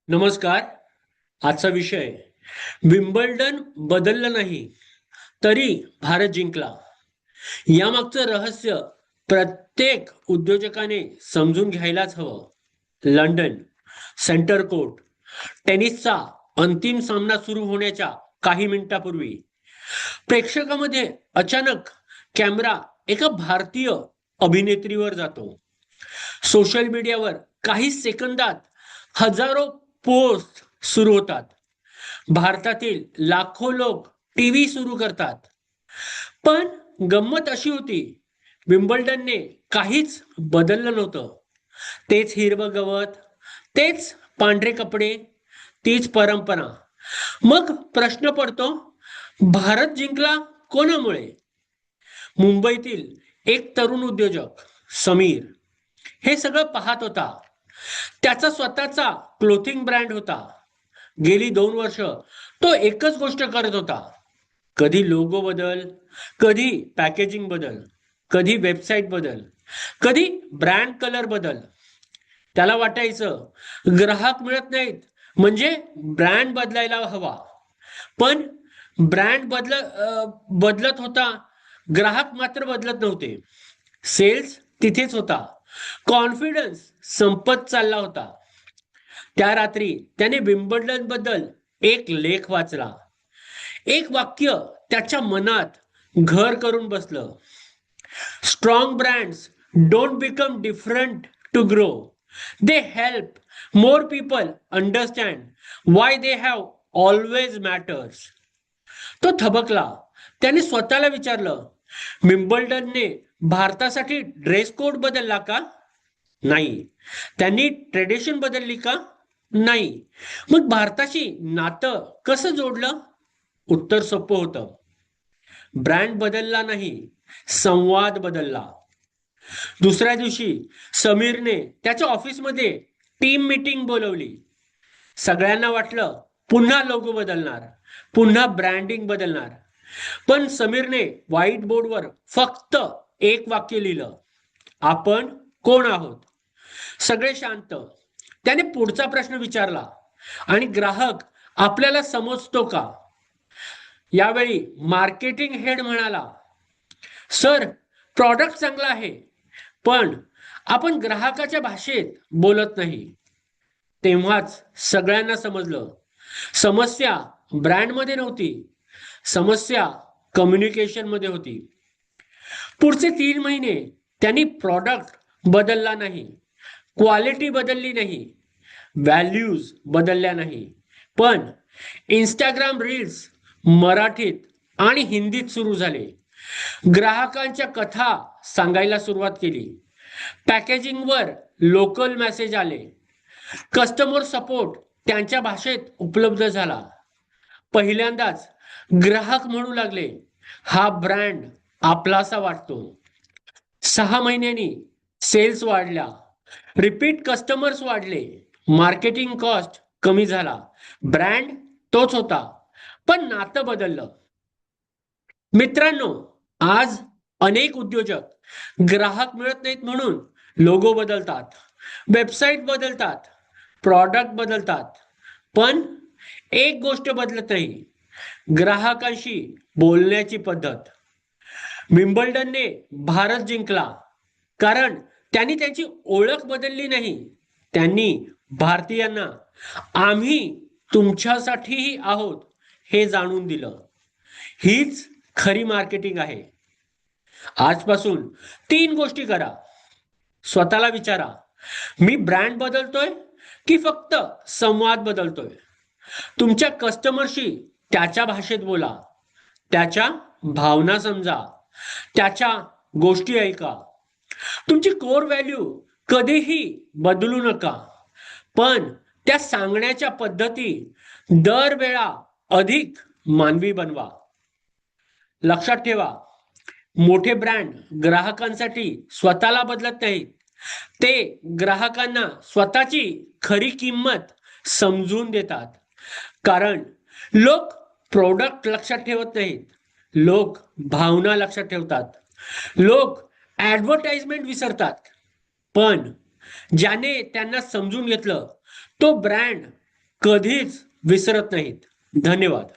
नमस्कार. आजचा विषय विम्बल्डन बदललं नाही तरी भारत जिंकला. यामागचं रहस्य प्रत्येक उद्योजकाने समजून घ्यायलाच हवं. लंडन सेंटर कोर्ट टेनिसचा अंतिम सामना सुरू होण्याच्या काही मिनिटापूर्वी प्रेक्षकामध्ये अचानक कॅमेरा एका भारतीय अभिनेत्रीवर जातो. सोशल मीडियावर काही सेकंदात हजारो पोस्ट सुरू होतात. भारतातील लाखो लोक टीव्ही सुरू करतात. पण गंमत अशी होती, विम्बल्डनने काहीच बदललं नव्हतं. तेच हिरवं गवत, तेच पांढरे कपडे, तीच परंपरा. मग प्रश्न पडतो, भारत जिंकला कोणामुळे? मुंबईतील एक तरुण उद्योजक समीर हे सगळं पाहत होता. त्याचा स्वतःचा क्लोथिंग ब्रँड होता. गेली 2 वर्ष तो एकच गोष्ट करत होता. कधी लोगो बदल, कधी पॅकेजिंग बदल, कधी वेबसाईट बदल, कधी ब्रँड कलर बदल. त्याला वाटायचं ग्राहक मिळत नाहीत म्हणजे ब्रँड बदलायला हवा. पण ब्रँड बदलत होता, ग्राहक मात्र बदलत नव्हते. सेल्स तिथेच होता, कॉन्फिडन्स संपत चालला होता. त्या रात्री त्याने विम्बल्डन बद्दल एक लेख वाचला. एक वाक्य त्याच्या मनात घर करून बसलं. Strong brands don't become different to grow, they help more people understand why they have always matters. तो थबकला. त्याने स्वतःला विचारलं, विम्बल्डनने भारतासाठी ड्रेस कोड बदलला का? नाही. त्यांनी ट्रेडिशन बदलली का? नाही. मग भारताशी नातं कसं जोडलं? उत्तर सोपं होतं. ब्रँड बदलला नाही, संवाद बदलला. दुसऱ्या दिवशी समीरने त्याच्या ऑफिसमध्ये टीम मीटिंग बोलवली. सगळ्यांना वाटलं पुन्हा लोगो बदलणार, पुन्हा ब्रँडिंग बदलणार. पण समीरने व्हाईट बोर्डवर फक्त एक वाक्य लिहिलं, आपण कोण आहोत. सगळे शांत. त्याने पुढचा प्रश्न विचारला, आणि ग्राहक आपल्याला समजतो का? यावेळी मार्केटिंग हेड म्हणाला, सर, प्रॉडक्ट चांगला आहे, पण आपण ग्राहकाच्या भाषेत बोलत नाही. तेव्हाच सगळ्यांना समजलं, समस्या ब्रँडमध्ये नव्हती, समस्या कम्युनिकेशन मध्ये होती. पुढचे 3 महिने त्यांनी प्रॉडक्ट बदलला नाही, क्वालिटी बदलली नाही, व्हॅल्यूज बदलल्या नाही. पण इंस्टाग्राम रील्स मराठीत आणि हिंदीत सुरू झाले. ग्राहकांच्या कथा सांगायला सुरुवात केली. पॅकेजिंगवर लोकल मेसेज आले. कस्टमर सपोर्ट त्यांच्या भाषेत उपलब्ध झाला. पहिल्यांदाच ग्राहक म्हणू लागले, हा ब्रँड आपलासा वाटतो. 6 महिन्यांनी सेल्स वाढल्या, रिपीट कस्टमर्स वाढले, मार्केटिंग कॉस्ट कमी झाला. ब्रँड तोच होता, पण नातं बदललं. मित्रांनो, आज अनेक उद्योजक ग्राहक मिळत नाहीत म्हणून लोगो बदलतात, वेबसाईट बदलतात, प्रॉडक्ट बदलतात, पण एक गोष्ट बदलत नाही, ग्राहकांशी बोलण्याची पद्धत. विम्बल्डनने भारत जिंकला कारण त्यांनी त्यांची ओळख बदलली नाही. त्यांनी भारतीयांना आम्ही तुमच्यासाठीही आहोत हे जाणून दिलं. हीच खरी मार्केटिंग आहे. आजपासून 3 गोष्टी करा. स्वतःला विचारा, मी ब्रँड बदलतोय की फक्त संवाद बदलतोय? तुमच्या कस्टमरशी त्याच्या भाषेत बोला, त्याच्या भावना समजा, त्याच्या गोष्टी ऐका. तुमची कोर व्हॅल्यू कधीही बदलू नका, पण त्या सांगण्याच्या पद्धती दरवेळा अधिक मानवी बनवा. लक्षात ठेवा, मोठे ब्रँड ग्राहकांसाठी स्वतःला बदलत नाहीत, ते ग्राहकांना स्वतःची खरी किंमत समजून देतात. कारण लोक प्रोडक्ट लक्षात ठेवत नाहीत, लोक भावना लक्षात ठेवतात. लोक ऍडव्हर्टाइजमेंट विसरतात, पण ज्याने त्यांना समजून घेतलं तो ब्रँड कधीच विसरत नाहीत. धन्यवाद.